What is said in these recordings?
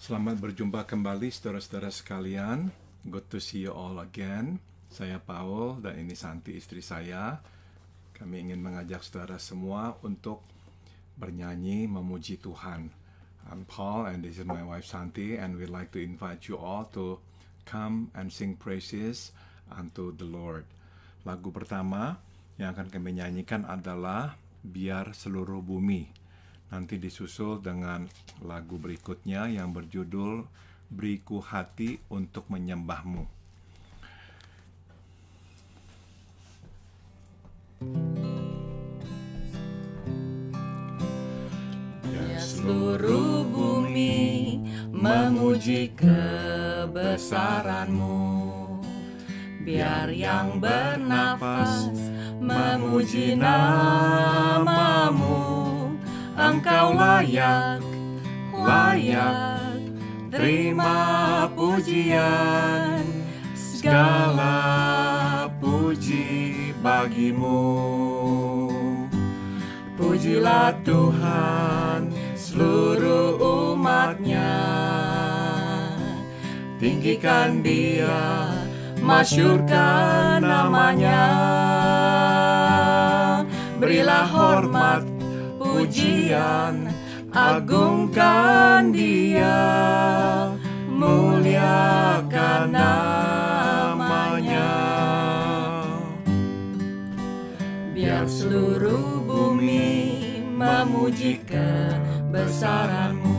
Selamat berjumpa kembali saudara-saudara sekalian. Good to see you all again. Saya Paul dan ini Santi istri saya. Kami ingin mengajak saudara semua untuk bernyanyi memuji Tuhan. I'm Paul and this is my wife Santi, and we'd like to invite you all to come and sing praises unto the Lord. Lagu pertama yang akan kami nyanyikan adalah Biar Seluruh Bumi. Nanti disusul dengan lagu berikutnya yang berjudul Beriku Hati Untuk Menyembahmu. Biar seluruh bumi memuji kebesaran-Mu, biar yang bernafas memuji nama-Mu. Engkau layak terima pujian, segala puji bagimu. Pujilah Tuhan seluruh umat-Nya, tinggikan Dia, masyurkan nama-Nya. Berilah hormat pujian, agungkan Dia, muliakan nama-Nya. Biar seluruh bumi memuji kebesaran-Mu,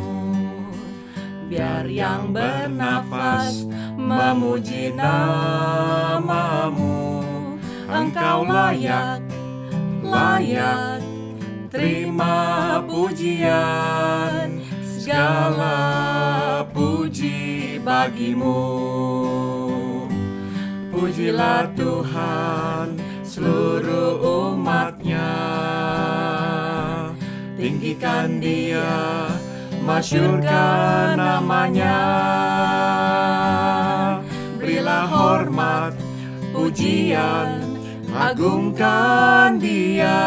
biar yang bernafas memuji nama-Mu. Engkau layak terima pujian, segala puji bagimu. Pujilah Tuhan seluruh umat-Nya, tinggikan Dia, masyurkan nama-Nya. Berilah hormat pujian, agungkan Dia,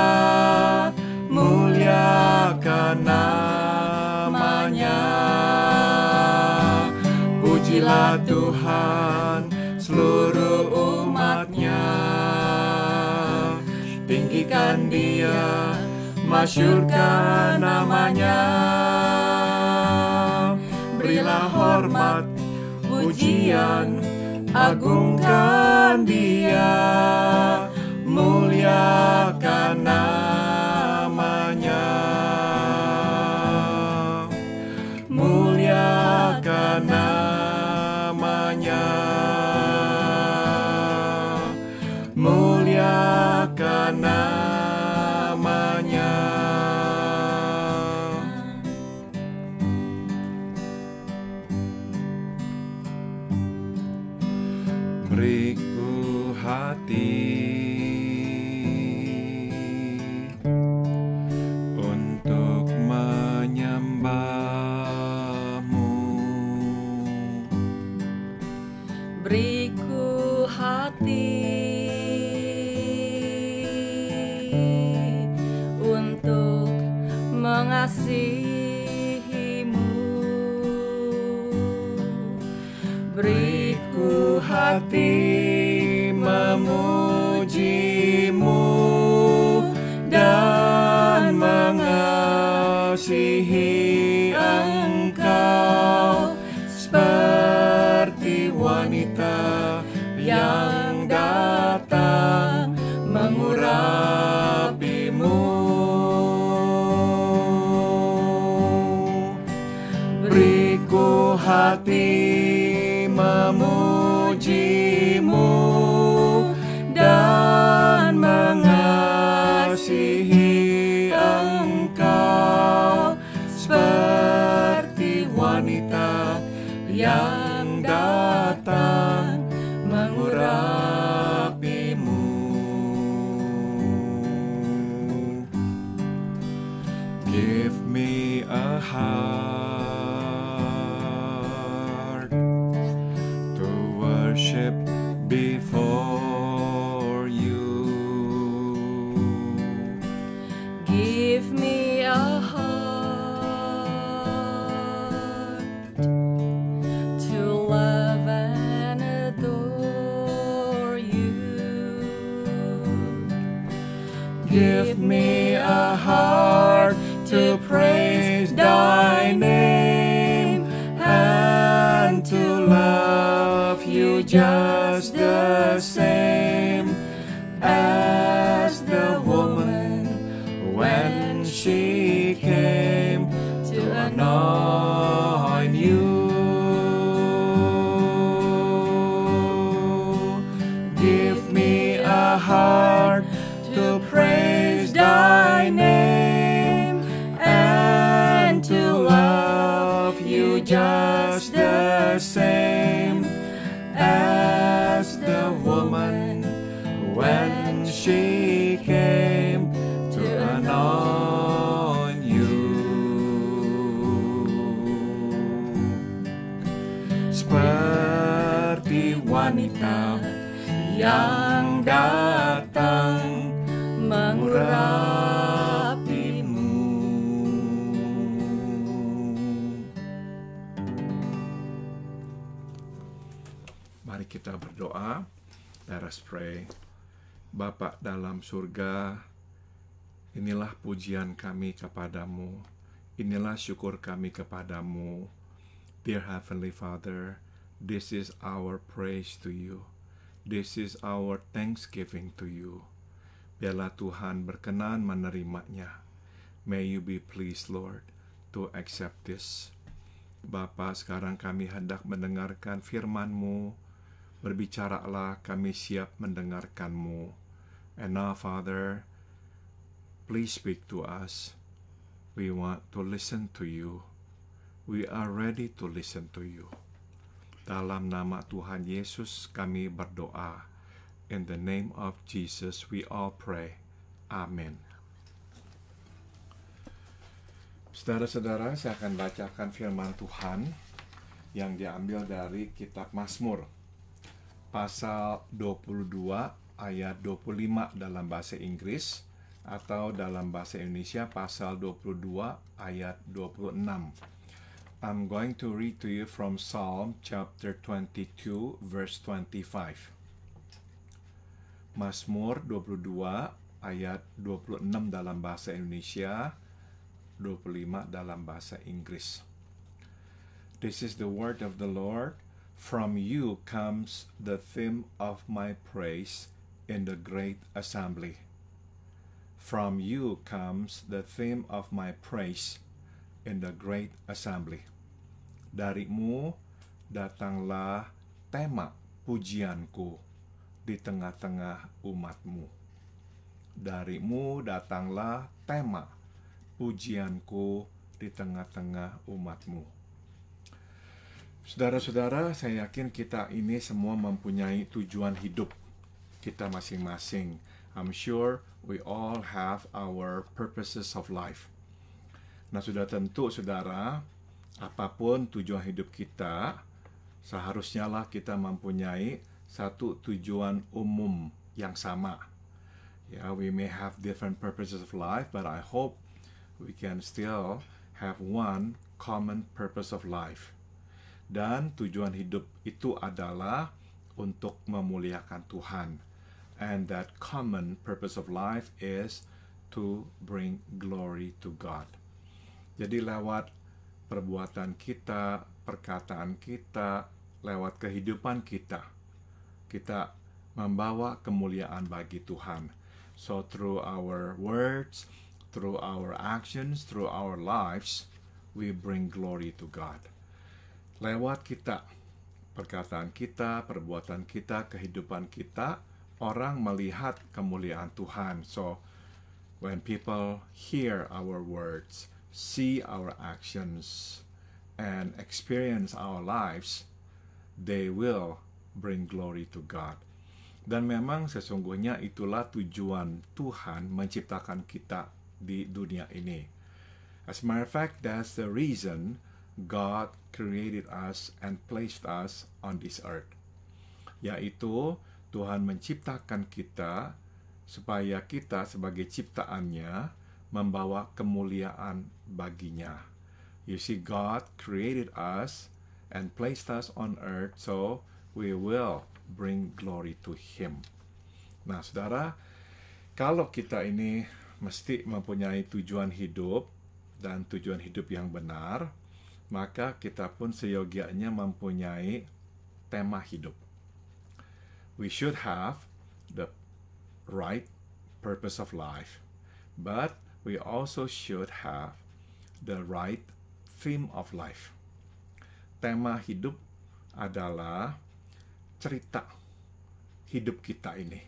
muliakan nama-Nya. Pujilah Tuhan seluruh umat-Nya, tinggikan Dia, masyurkan nama-Nya. Berilah hormat pujian, agungkan Dia, muliakan nama-Nya. Muliakan nama-Nya. Muliakan nama-Nya. Beriku hati untuk menyembah-Mu. Beriku hati untuk mengasihi-Mu. Beriku hati memuji-Mu dan mengasihi Engkau seperti wanita yang datang mengurapi-Mu. Beriku hati memuji-Mu dan mengasihi Engkau seperti wanita yang datang mengurapi-Mu. Give me a heart to worship before You. Give me a heart me a heart to praise thy name and to love you just the same as the woman when she came to anoint you. Give me a heart to praise thy name and to love you just the same as the woman when she came to anoint you. Seperti wanita yang datang mengurapimu. Mari kita berdoa. Let us pray. Bapa dalam surga, inilah pujian kami kepadamu. Inilah syukur kami kepadamu. Dear Heavenly Father, this is our praise to you. This is our thanksgiving to you. Biarlah Tuhan berkenan menerimanya. May you be pleased, Lord, to accept this. Bapa, sekarang kami hendak mendengarkan firman-Mu. Berbicaralah, kami siap mendengarkan-Mu. And now, Father, please speak to us. We want to listen to you. We are ready to listen to you. Dalam nama Tuhan Yesus kami berdoa. In the name of Jesus we all pray. Amin. Saudara-saudara, saya akan bacakan firman Tuhan yang diambil dari kitab Mazmur. Pasal 22 ayat 25 dalam bahasa Inggris, atau dalam bahasa Indonesia pasal 22 ayat 26. I'm going to read to you from Psalm chapter 22 verse 25. Mazmur 22 ayat 26 dalam bahasa Indonesia, 25 dalam bahasa Inggris. This is the word of the Lord. From you comes the theme of my praise in the great assembly. From you comes the theme of my praise in the great assembly. Darimu datanglah tema pujianku di tengah-tengah umatmu. Darimu datanglah tema pujianku di tengah-tengah umatmu. Saudara-saudara, saya yakin kita ini semua mempunyai tujuan hidup kita masing-masing. I'm sure we all have our purposes of life. Nah, sudah tentu, saudara, apapun tujuan hidup kita, seharusnya lah kita mempunyai satu tujuan umum yang sama. Yeah, we may have different purposes of life, but I hope we can still have one common purpose of life. Dan tujuan hidup itu adalah untuk memuliakan Tuhan. And that common purpose of life is to bring glory to God. Jadi lewat perbuatan kita, perkataan kita, lewat kehidupan kita, kita membawa kemuliaan bagi Tuhan. So through our words, through our actions, through our lives, we bring glory to God. Lewat kita, perkataan kita, perbuatan kita, kehidupan kita, orang melihat kemuliaan Tuhan. So when people hear our words, see our actions, and experience our lives, they will bring glory to God. Dan memang sesungguhnya itulah tujuan Tuhan menciptakan kita di dunia ini. As a matter of fact, that's the reason God created us and placed us on this earth. Yaitu Tuhan menciptakan kita supaya kita sebagai ciptaannya membawa kemuliaan baginya. You see, God created us and placed us on earth so we will bring glory to Him. Nah, saudara, kalau kita ini mesti mempunyai tujuan hidup dan tujuan hidup yang benar, maka kita pun seyogianya mempunyai tema hidup. We should have the right purpose of life, but we also should have the right theme of life. Tema hidup adalah cerita hidup kita ini.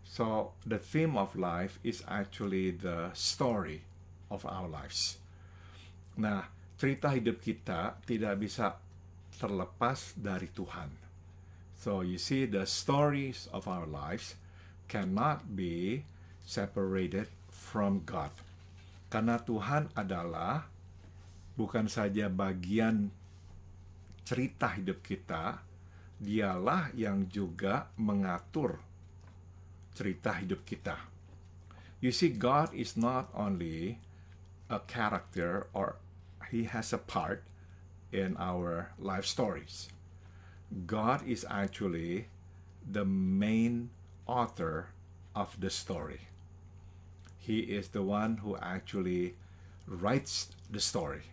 So the theme of life is actually the story of our lives. Nah, cerita hidup kita tidak bisa terlepas dari Tuhan. So you see, the stories of our lives cannot be separated from God. Karena Tuhan adalah bukan saja bagian cerita hidup kita, dialah yang juga mengatur cerita hidup kita. You see, God is not only a character or He has a part in our life stories. God is actually the main author of the story. He is the one who actually writes the story.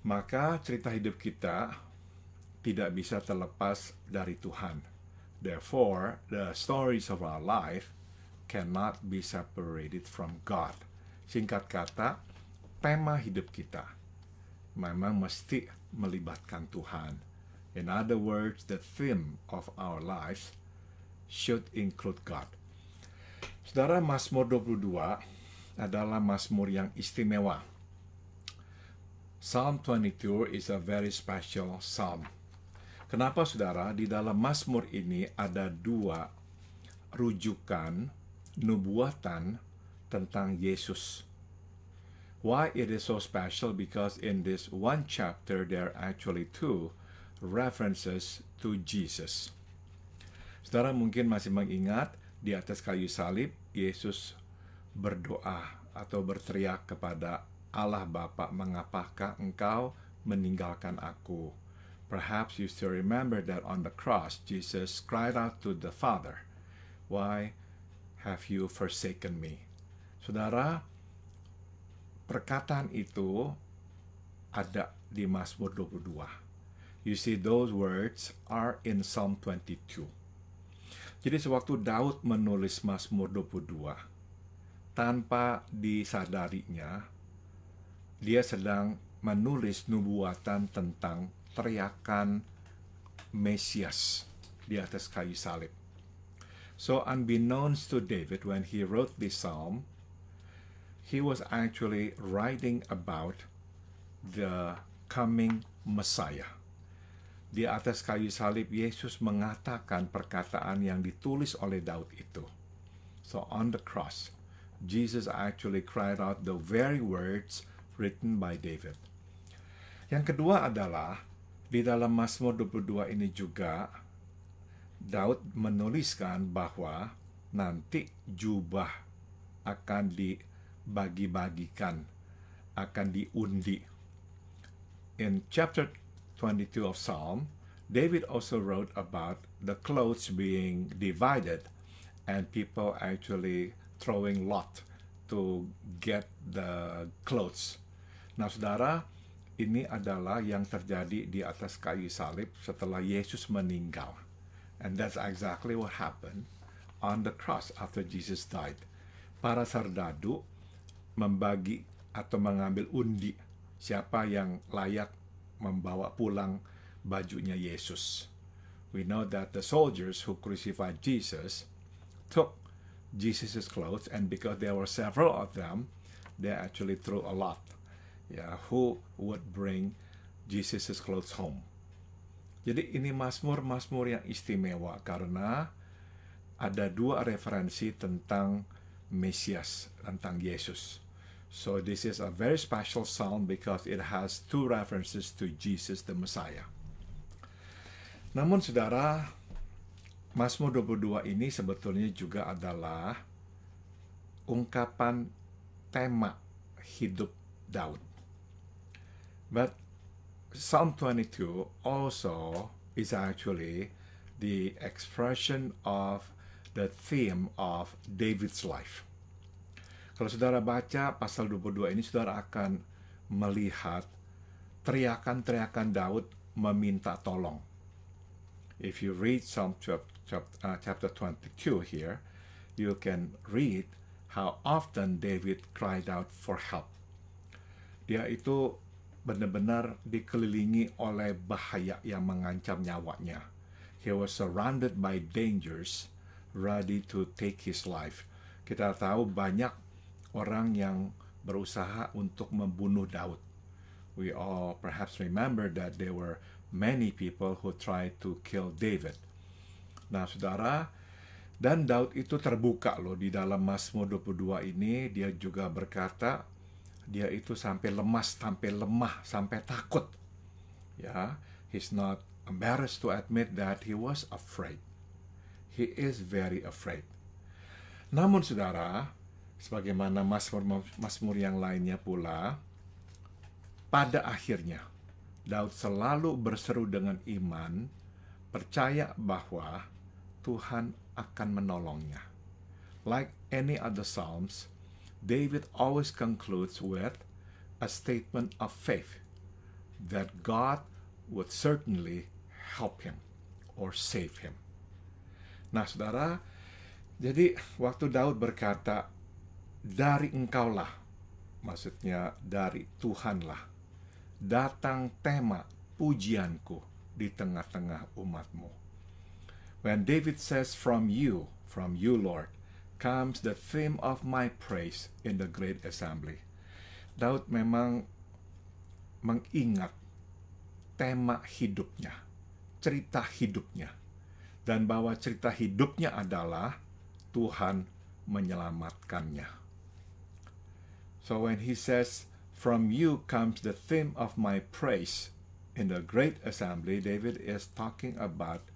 Maka cerita hidup kita tidak bisa terlepas dari Tuhan. Therefore, the stories of our life cannot be separated from God. Singkat kata, tema hidup kita memang mesti melibatkan Tuhan. In other words, the theme of our lives should include God. Saudara, Mazmur 22 adalah Mazmur yang istimewa. Psalm 22 is a very special psalm. Kenapa, saudara? Di dalam Mazmur ini ada dua rujukan nubuatan tentang Yesus. Why it is so special? Because in this one chapter, there are actually two references to Jesus. Saudara mungkin masih mengingat di atas kayu salib, Yesus berdoa atau berteriak kepada Allah Bapa, "Mengapakah engkau meninggalkan aku?" Perhaps you still remember that on the cross, Jesus cried out to the Father, "Why have you forsaken me?" Saudara, perkataan itu ada di Mazmur 22. You see, those words are in Psalm 22. Jadi sewaktu Daud menulis Mazmur 22, tanpa disadarinya, dia sedang menulis nubuatan tentang teriakan Mesias di atas kayu salib. So unbeknownst to David, when he wrote this psalm, he was actually writing about the coming Messiah. Di atas kayu salib, Yesus mengatakan perkataan yang ditulis oleh Daud itu. So on the cross, Jesus actually cried out the very words written by David. Yang kedua adalah, di dalam Mazmur 22 ini juga, Daud menuliskan bahwa nanti jubah akan dibagi-bagikan, akan diundi. In chapter 22 of Psalm, David also wrote about the clothes being divided and people actually throwing lot to get the clothes. Nah, saudara, ini adalah yang terjadi di atas kayu salib setelah Yesus meninggal. And that's exactly what happened on the cross after Jesus died. Para serdadu membagi atau mengambil undi siapa yang layak membawa pulang bajunya Yesus. We know that the soldiers who crucified Jesus took Jesus' clothes, and because there were several of them, they actually threw a lot. Yeah, who would bring Jesus' clothes home? Jadi ini Mazmur yang istimewa karena ada dua referensi tentang Mesias, tentang Yesus. So this is a very special psalm because it has two references to Jesus the Messiah. Namun saudara, Mazmur 22 ini sebetulnya juga adalah ungkapan tema hidup Daud. But Psalm 22 also is actually the expression of the theme of David's life. Kalau saudara baca pasal 22 ini, saudara akan melihat teriakan-teriakan Daud meminta tolong. If you read Psalm chapter 22 here, you can read how often David cried out for help. Dia itu benar-benar dikelilingi oleh bahaya yang mengancam nyawanya. He was surrounded by dangers, ready to take his life. Kita tahu banyak orang yang berusaha untuk membunuh Daud. We all perhaps remember that there were many people who tried to kill David. Nah, saudara, dan Daud itu terbuka loh di dalam Mazmur 22 ini. Dia juga berkata, dia itu sampai lemas, sampai lemah, sampai takut. Ya, he's not embarrassed to admit that he was afraid. He is very afraid. Namun saudara, sebagaimana Mazmur yang lainnya pula, pada akhirnya Daud selalu berseru dengan iman, percaya bahwa Tuhan akan menolongnya. Like any other Psalms, David always concludes with a statement of faith that God would certainly help him or save him. Nah, saudara, jadi waktu Daud berkata, dari engkaulah, maksudnya dari Tuhanlah, datang tema pujianku di tengah-tengah umatmu. When David says, from you, Lord, comes the theme of my praise in the great assembly. Daud memang mengingat tema hidupnya, cerita hidupnya, dan bahwa cerita hidupnya adalah Tuhan menyelamatkannya. So when he says, from you comes the theme of my praise in the great assembly, David is talking about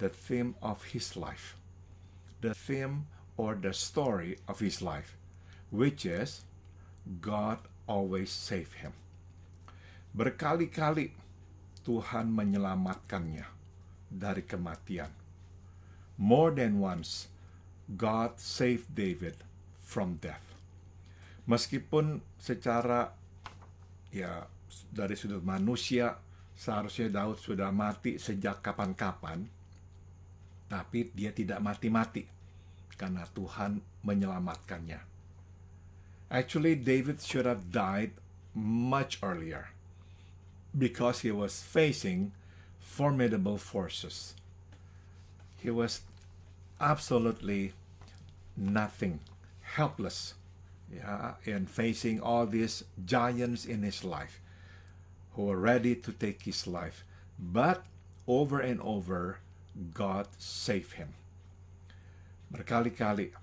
the theme of his life, the theme or the story of his life, which is God always save him. Berkali-kali Tuhan menyelamatkannya dari kematian. More than once, God saved David from death. Meskipun secara dari sudut manusia seharusnya Daud sudah mati sejak kapan-kapan, tapi dia tidak mati-mati karena Tuhan menyelamatkannya. Actually, David should have died much earlier because he was facing formidable forces. He was absolutely nothing, helpless, in facing all these giants in his life who were ready to take his life. But over and over, God saved him. Berkali-kali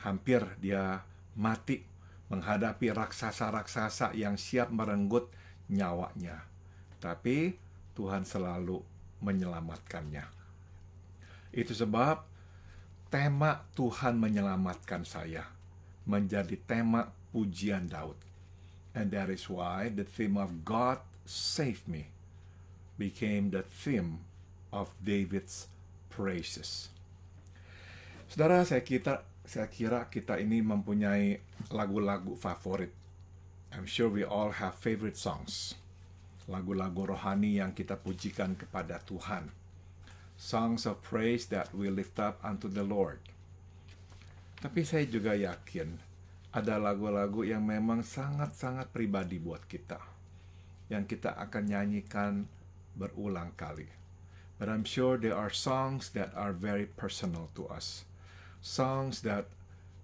hampir dia mati menghadapi raksasa-raksasa yang siap merenggut nyawanya. Tapi Tuhan selalu menyelamatkannya. Itu sebab tema Tuhan menyelamatkan saya menjadi tema pujian Daud. And that is why the theme of God save me became the theme of David's praises. Saudara, saya kira kita ini mempunyai lagu-lagu favorit. I'm sure we all have favorite songs. Lagu-lagu rohani yang kita pujikan kepada Tuhan. Songs of praise that we lift up unto the Lord. Tapi saya juga yakin ada lagu-lagu yang memang sangat-sangat pribadi buat kita, yang kita akan nyanyikan berulang kali. But I'm sure there are songs that are very personal to us. Songs that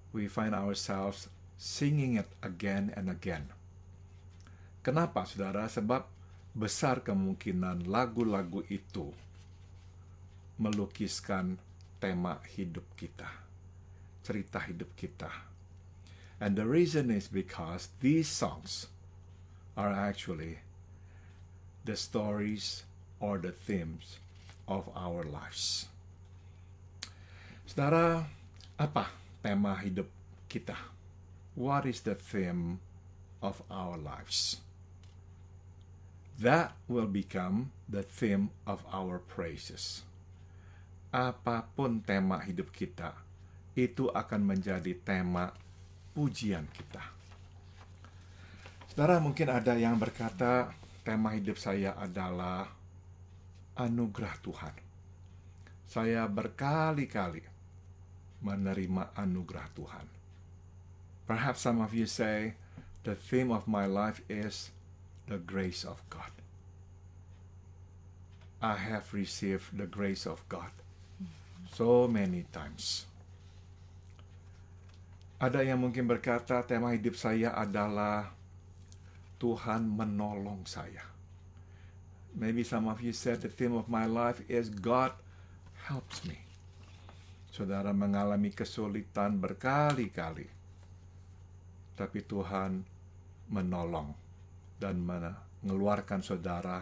we find ourselves singing it again and again. Kenapa, saudara? Sebab besar kemungkinan lagu-lagu itu melukiskan tema hidup kita, cerita hidup kita. And the reason is because these songs are actually the stories or the themes of our lives. Saudara, apa tema hidup kita? What is the theme of our lives? That will become the theme of our praises. Apapun tema hidup kita, itu akan menjadi tema pujian kita. Saudara, mungkin ada yang berkata, tema hidup saya adalah anugerah Tuhan. Saya berkali-kali menerima anugerah Tuhan. Perhaps some of you say, the theme of my life is the grace of God. I have received the grace of God so many times. Ada yang mungkin berkata, tema hidup saya adalah Tuhan menolong saya. Maybe some of you said the theme of my life is God helps me. Saudara mengalami kesulitan berkali-kali, tapi Tuhan menolong dan mengeluarkan saudara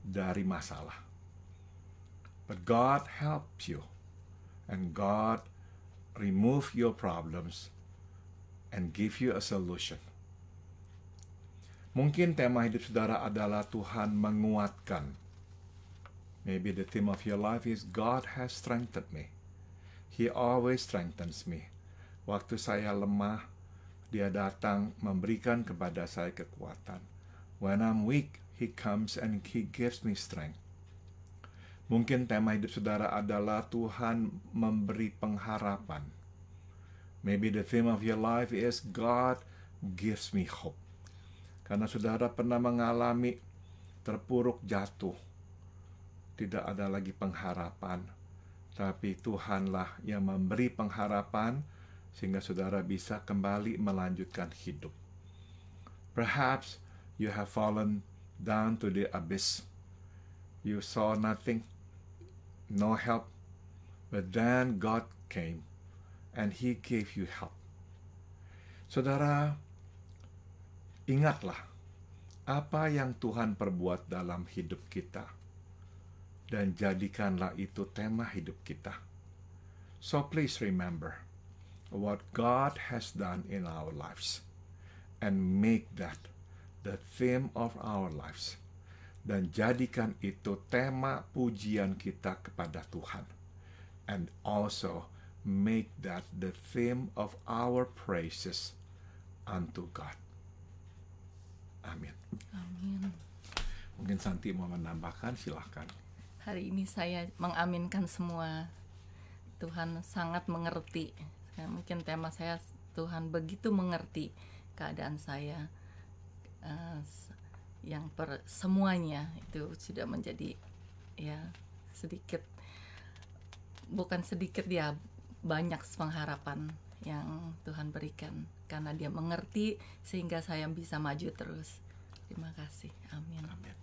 dari masalah. But God helps you, and God remove your problems and give you a solution. Mungkin tema hidup saudara adalah Tuhan menguatkan. Maybe the theme of your life is God has strengthened me. He always strengthens me. Waktu saya lemah, Dia datang memberikan kepada saya kekuatan. When I'm weak, He comes and He gives me strength. Mungkin tema hidup saudara adalah Tuhan memberi pengharapan. Maybe the theme of your life is God gives me hope. Karena saudara pernah mengalami terpuruk jatuh. Tidak ada lagi pengharapan. Tapi Tuhanlah yang memberi pengharapan sehingga saudara bisa kembali melanjutkan hidup. Perhaps you have fallen down to the abyss. You saw nothing, no help. But then God came and He gave you help. Saudara, ingatlah apa yang Tuhan perbuat dalam hidup kita, dan jadikanlah itu tema hidup kita. So please remember what God has done in our lives and make that the theme of our lives. Dan jadikan itu tema pujian kita kepada Tuhan. And also make that the theme of our praises unto God. Amin. Amin. Mungkin Santi mau menambahkan, silahkan. Hari ini saya mengaminkan semua. Tuhan sangat mengerti. Mungkin tema saya, Tuhan begitu mengerti keadaan saya. Yang semuanya itu sudah menjadi sedikit, bukan sedikit, banyak pengharapan yang Tuhan berikan. Karena Dia mengerti sehingga saya bisa maju terus. Terima kasih. Amin. Amin.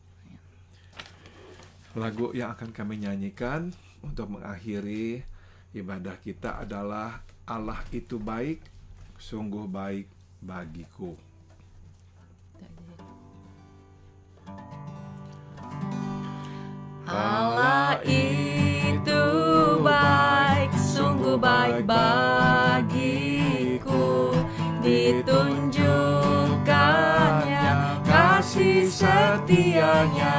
Lagu yang akan kami nyanyikan untuk mengakhiri ibadah kita adalah Allah itu baik, sungguh baik bagiku. Allah itu baik, sungguh baik bagiku. Ditunjukkannya kasih setianya.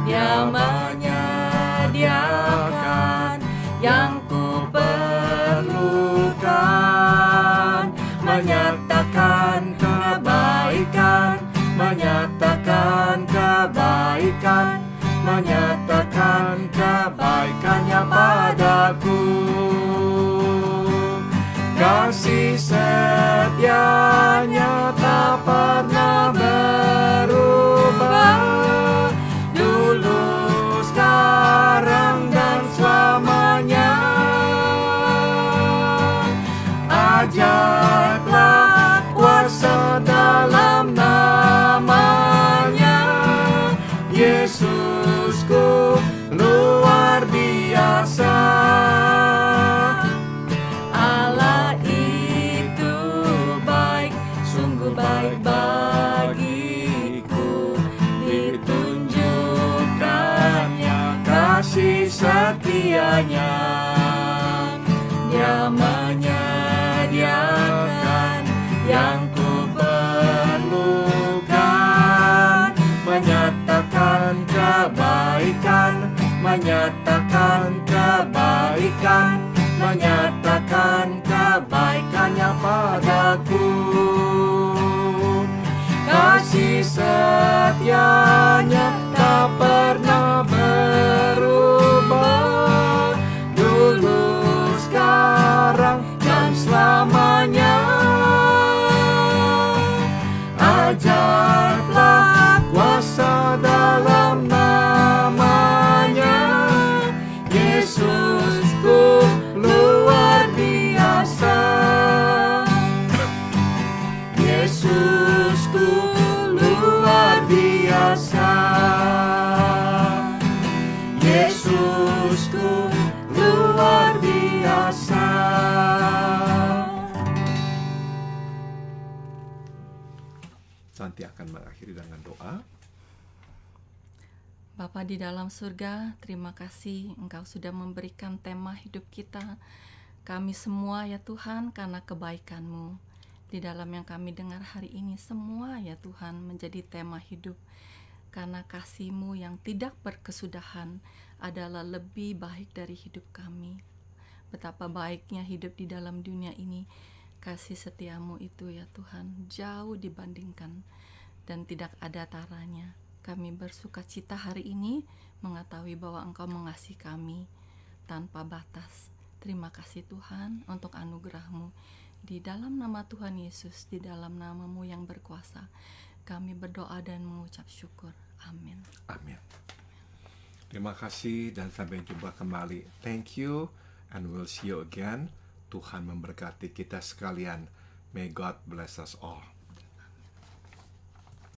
Dia menyediakan yang ku perlukan, menyatakan kebaikan, menyatakan kebaikan, menyatakan kebaikannya padaku. Kasih setianya tak pernah berubah, dulu, sekarang, dan selamanya. Ajaiblah kuasa dalam namanya, Yesusku luar biasa. Allah itu baik, sungguh baik bagiku. Ditunjukkannya kasih setianya. Dia menyediakan yang ku perlukan, menyatakan kebaikan, menyatakan kebaikan, menyatakan kebaikannya Bapa di dalam surga, terima kasih Engkau sudah memberikan tema hidup kita, kami semua ya Tuhan, karena kebaikan-Mu. Di dalam yang kami dengar hari ini semua ya Tuhan menjadi tema hidup, karena kasih-Mu yang tidak berkesudahan adalah lebih baik dari hidup kami. Betapa baiknya hidup di dalam dunia ini, kasih setia-Mu itu ya Tuhan jauh dibandingkan dan tidak ada taranya. Kami bersuka cita hari ini mengetahui bahwa Engkau mengasihi kami tanpa batas. Terima kasih Tuhan untuk anugerah-Mu. Di dalam nama Tuhan Yesus, di dalam nama-Mu yang berkuasa, kami berdoa dan mengucap syukur. Amin. Amin. Terima kasih dan sampai jumpa kembali. Thank you and we'll see you again. Tuhan memberkati kita sekalian. May God bless us all.